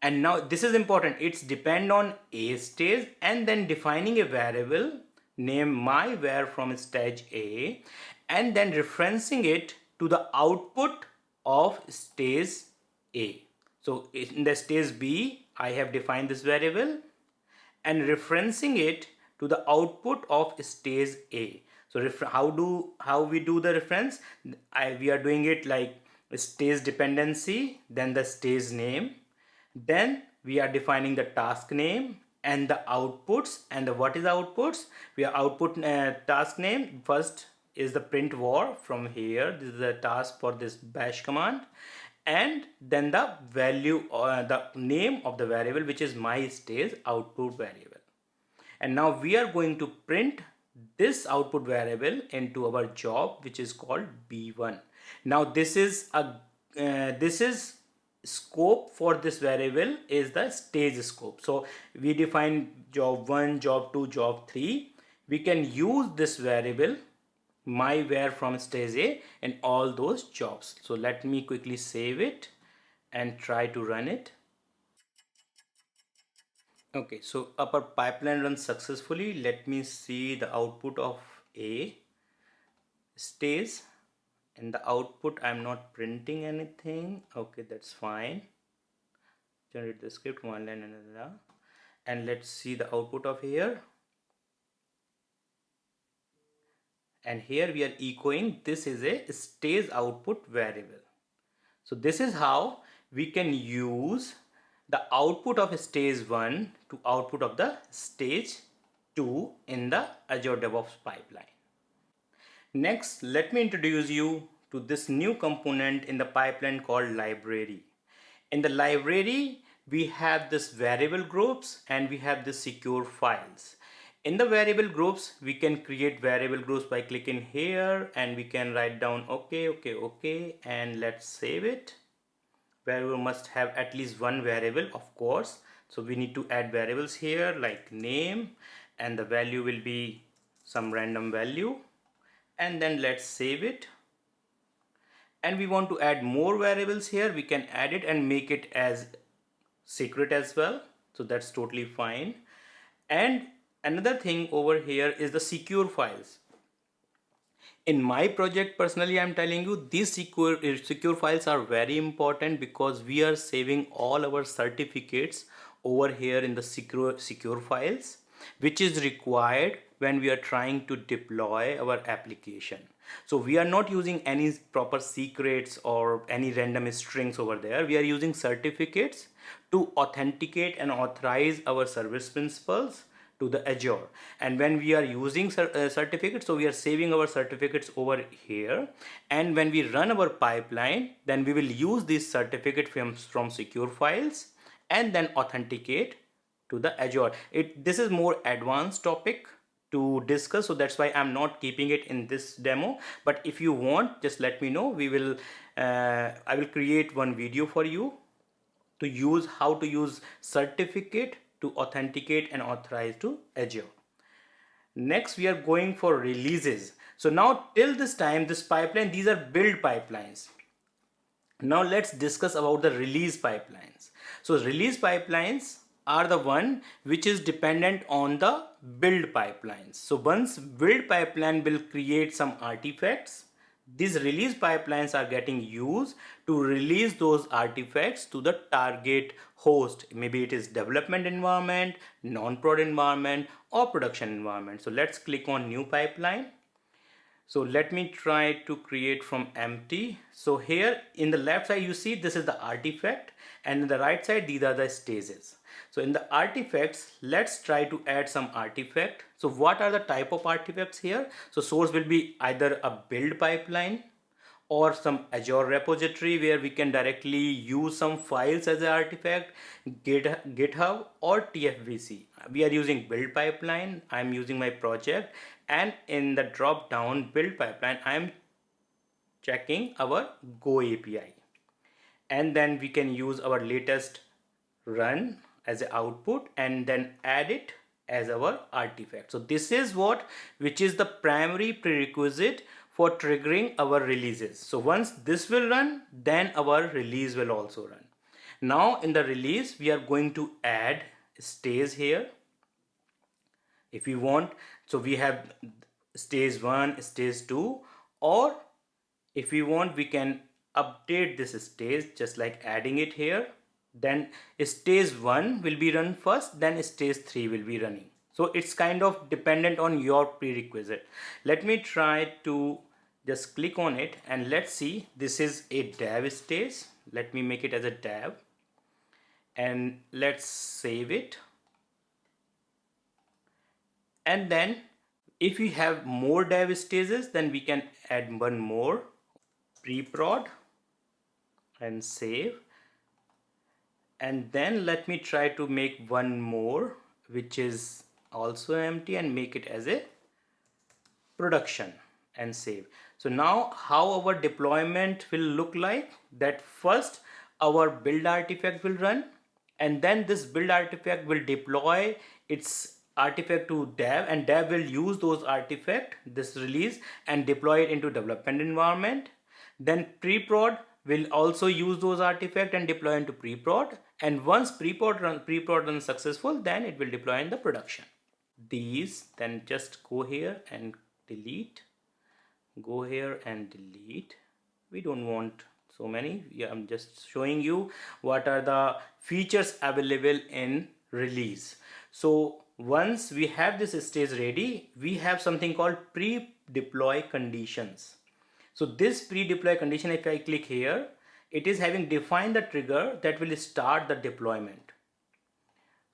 and now this is important, it's depend on A stage, and then defining a variable name my var from stage A, and then referencing it to the output of stage A. So in the stage B I have defined this variable and referencing it to the output of stage A. So how we do the reference? We are doing it like stage dependency, then the stage name, then we are defining the task name and the outputs. And what is the outputs? We are output task name. First is the print var from here. This is the task for this bash command, and then the value or the name of the variable, which is my stage output variable. And now we are going to print this output variable into our job, which is called B1. Now this is scope for this variable is the stage scope. So we define job 1, job 2, job 3. We can use this variable my var from stage A in all those jobs. So let me quickly save it and try to run it. Okay, so our pipeline runs successfully. Let me see the output of A stage. In the output I'm not printing anything. Okay, that's fine. Generate the script, one line, and let's see the output of here. And here we are echoing, this is a stage output variable. So this is how we can use the output of stage 1 to output of the stage 2 in the Azure DevOps pipeline. Next, let me introduce you to this new component in the pipeline called library. In the library, we have this variable groups and we have the secure files. In the variable groups, we can create variable groups by clicking here, and we can write down okay, and let's save it. Variable must have at least one variable, of course. So we need to add variables here like name, and the value will be some random value, and then let's save it. And we want to add more variables here, we can add it and make it as secret as well. So that's totally fine. And another thing over here is the secure files. In my project, personally, I'm telling you, these secure files are very important because we are saving all our certificates over here in the secure files, which is required when we are trying to deploy our application. So we are not using any proper secrets or any random strings over there. We are using certificates to authenticate and authorize our service principals to the Azure. And when we are using certificates, so we are saving our certificates over here, and when we run our pipeline, then we will use this certificate from secure files and then authenticate to the Azure. This is more advanced topic to discuss, so that's why I'm not keeping it in this demo. But if you want, just let me know. I will create one video for you to use how to use certificate to authenticate and authorize to Azure. Next, we are going for releases. So now till this time, this pipeline, these are build pipelines. Now let's discuss about the release pipelines. So release pipelines are the one which is dependent on the build pipelines. So once build pipeline will create some artifacts, these release pipelines are getting used to release those artifacts to the target host. Maybe it is development environment, non-prod environment, or production environment. So let's click on new pipeline. So let me try to create from empty. So here in the left side you see this is the artifact, and in the right side these are the stages. So in the artifacts, let's try to add some artifact. So what are the type of artifacts here? So source will be either a build pipeline or some Azure repository where we can directly use some files as an artifact, GitHub or TFVC. We are using build pipeline. I'm using my project, and in the drop down build pipeline, I'm checking our Go API, and then we can use our latest run as an output and then add it as our artifact. So this is what, which is the primary prerequisite for triggering our releases. So once this will run, then our release will also run. Now in the release we are going to add stays here if we want. So we have stage 1, stage 2, or if we want we can update this stage just like adding it here. Then stage 1 will be run first, then stage 3 will be running. So it's kind of dependent on your prerequisite. Let me try to just click on it and let's see. This is a dev stage. Let me make it as a dev and let's save it. And then if we have more dev stages, then we can add one more, pre-prod, and save. And then let me try to make one more which is also empty and make it as a production and save. So now how our deployment will look like, that first our build artifact will run, and then this build artifact will deploy its artifact to dev, and dev will use those artifact, this release, and deploy it into development environment. Then pre-prod will also use those artifacts and deploy into pre-prod, and once pre-prod runs successful, then it will deploy in the production. These, then just go here and delete, go here and delete. We don't want so many. Yeah, I'm just showing you what are the features available in release. So once we have this stage ready, we have something called pre-deploy conditions. So this pre-deploy condition, if I click here, it is having defined the trigger that will start the deployment.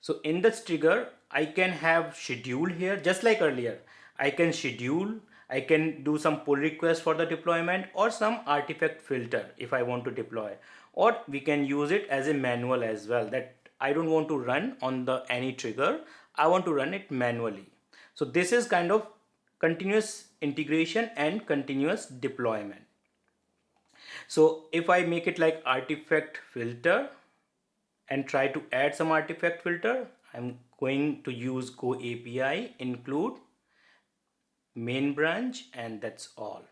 So in this trigger, I can have schedule here, just like earlier. I can schedule, I can do some pull request for the deployment or some artifact filter if I want to deploy, or we can use it as a manual as well, that I don't want to run on the any trigger, I want to run it manually. So this is kind of continuous integration and continuous deployment. So if I make it like artifact filter and try to add some artifact filter, I'm going to use Go API include main branch, and that's all.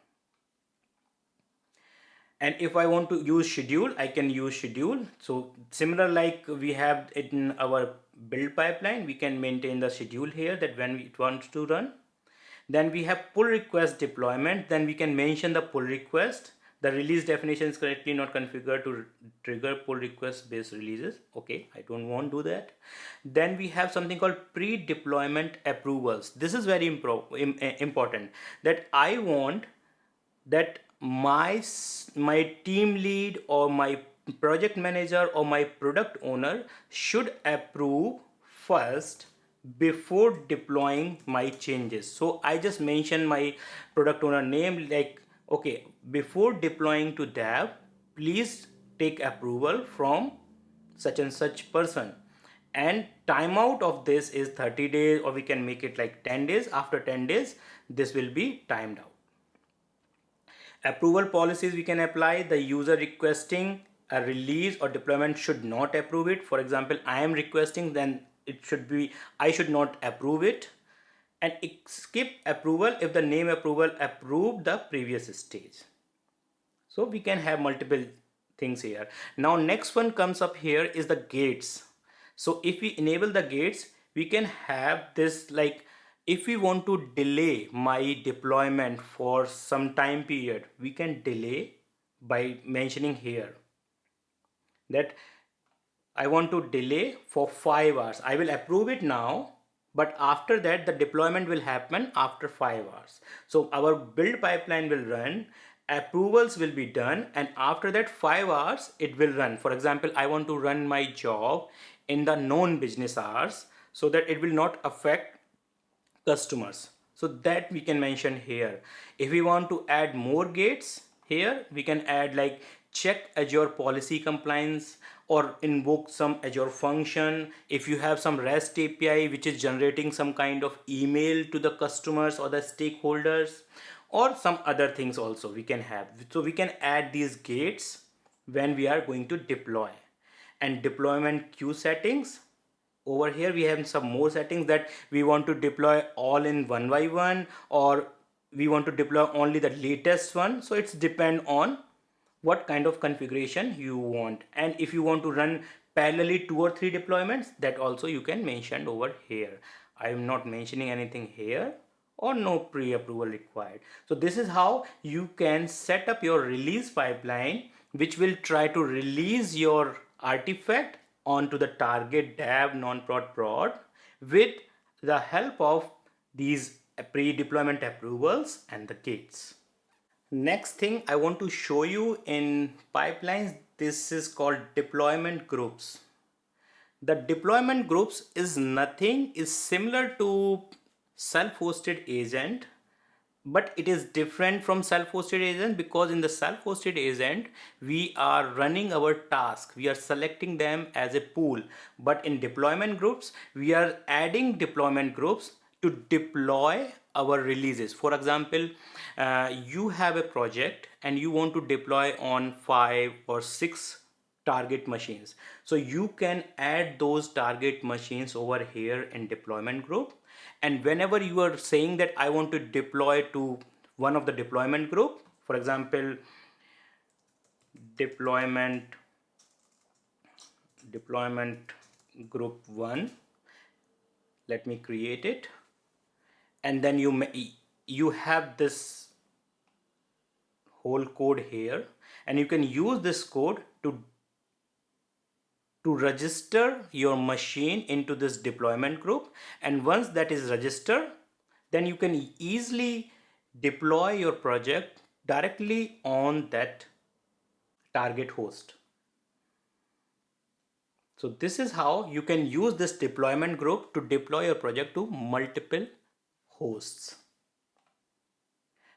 And if I want to use schedule, I can use schedule. So similar like we have it in our build pipeline, we can maintain the schedule here that when it wants to run. Then we have pull request deployment. Then we can mention the pull request. The release definition is correctly not configured to trigger pull request based releases. Okay, I don't want to do that. Then we have something called pre-deployment approvals. This is very important, that I want that my team lead or my project manager or my product owner should approve first before deploying my changes. So I just mentioned my product owner name, like, okay, before deploying to dev, please take approval from such and such person, and timeout of this is 30 days, or we can make it like 10 days. After 10 days this will be timed out. Approval policies we can apply. The user requesting a release or deployment should not approve it. For example, I am requesting, then it should be, I should not approve it. And skip approval if the name approval approved the previous stage. So we can have multiple things here. Now next one comes up here is the gates. So if we enable the gates, we can have this, like if we want to delay my deployment for some time period, we can delay by mentioning here that I want to delay for 5 hours. I will approve it now, but after that the deployment will happen after 5 hours. So our build pipeline will run, approvals will be done, and after that 5 hours it will run. For example, I want to run my job in the non business hours so that it will not affect customers. So that we can mention here. If we want to add more gates here, we can add like check Azure policy compliance or invoke some Azure function. If you have some REST API which is generating some kind of email to the customers or the stakeholders, or some other things also we can have. So we can add these gates when we are going to deploy. And deployment queue settings, over here we have some more settings that we want to deploy all in one by one, or we want to deploy only the latest one. So it's depend on what kind of configuration you want. And if you want to run parallelly 2 or 3 deployments, that also you can mention over here. I am not mentioning anything here, or no pre-approval required. So this is how you can set up your release pipeline, which will try to release your artifact onto the target dev non-prod prod with the help of these pre-deployment approvals and the gates. Next thing I want to show you in pipelines, this is called deployment groups. The deployment groups is nothing, is similar to self-hosted agent, but it is different from self-hosted agent because in the self-hosted agent we are running our task, we are selecting them as a pool. But in deployment groups we are adding deployment groups to deploy our releases. For example, you have a project and you want to deploy on 5 or 6 target machines. So you can add those target machines over here in deployment group. And whenever you are saying that I want to deploy to one of the deployment group, for example, deployment group 1, let me create it. And then you have this whole code here, and you can use this code to register your machine into this deployment group. And once that is registered, then you can easily deploy your project directly on that target host. So this is how you can use this deployment group to deploy your project to multiple hosts.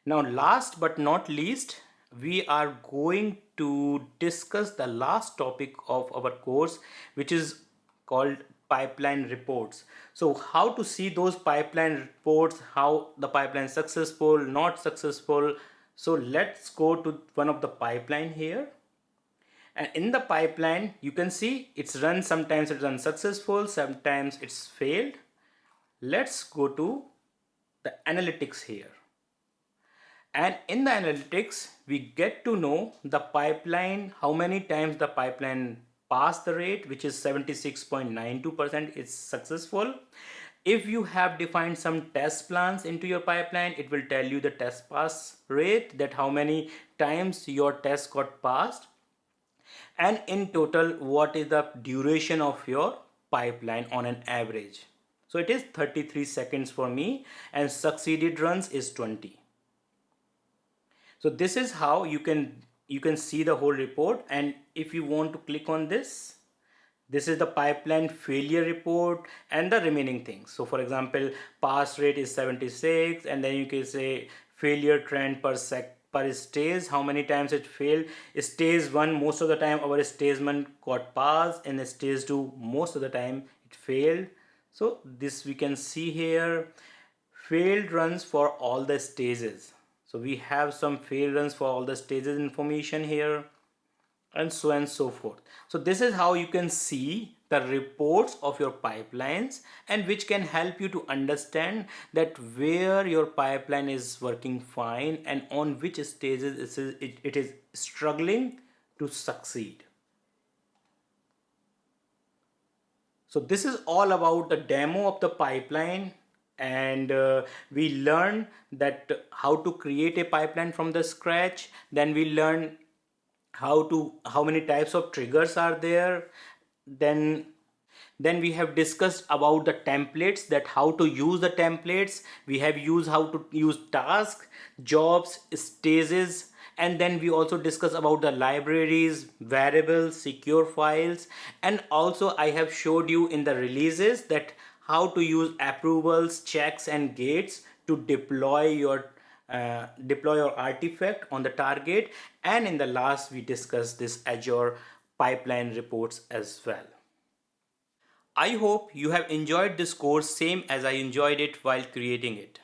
Now, last but not least, we are going to discuss the last topic of our course, which is called pipeline reports. So how to see those pipeline reports, how the pipeline is successful, not successful. So let's go to one of the pipeline here. And in the pipeline, you can see it's run, sometimes it's unsuccessful, sometimes it's failed. Let's go to the analytics here. And in the analytics, we get to know the pipeline, how many times the pipeline passed the rate, which is 76.92% is successful. If you have defined some test plans into your pipeline, it will tell you the test pass rate, that how many times your test got passed. And in total, what is the duration of your pipeline on an average. So it is 33 seconds for me, and succeeded runs is 20. So this is how you can see the whole report. And if you want to click on this, this is the pipeline failure report and the remaining things. So for example, pass rate is 76, and then you can say failure trend per stage, how many times it failed. Stage 1, most of the time our stage 1 got passed, and stage 2 most of the time it failed. So this we can see here, failed runs for all the stages. So we have some failed runs for all the stages information here, and so forth. So this is how you can see the reports of your pipelines, and which can help you to understand that where your pipeline is working fine and on which stages it is struggling to succeed. So this is all about the demo of the pipeline, and we learn that how to create a pipeline from the scratch. Then we learn how many types of triggers are there. Then Then we have discussed about the templates, that how to use the templates. We have used how to use tasks, jobs, stages, and then we also discuss about the libraries, variables, secure files, and also I have showed you in the releases that how to use approvals, checks, and gates to deploy your artifact on the target. And in the last we discussed this Azure pipeline reports as well. I hope you have enjoyed this course same as I enjoyed it while creating it.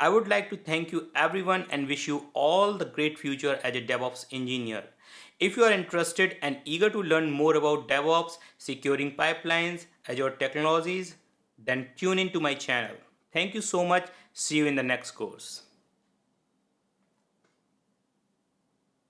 I would like to thank you everyone and wish you all the great future as a DevOps engineer. If you are interested and eager to learn more about DevOps, securing pipelines, Azure technologies, then tune into my channel. Thank you so much. See you in the next course.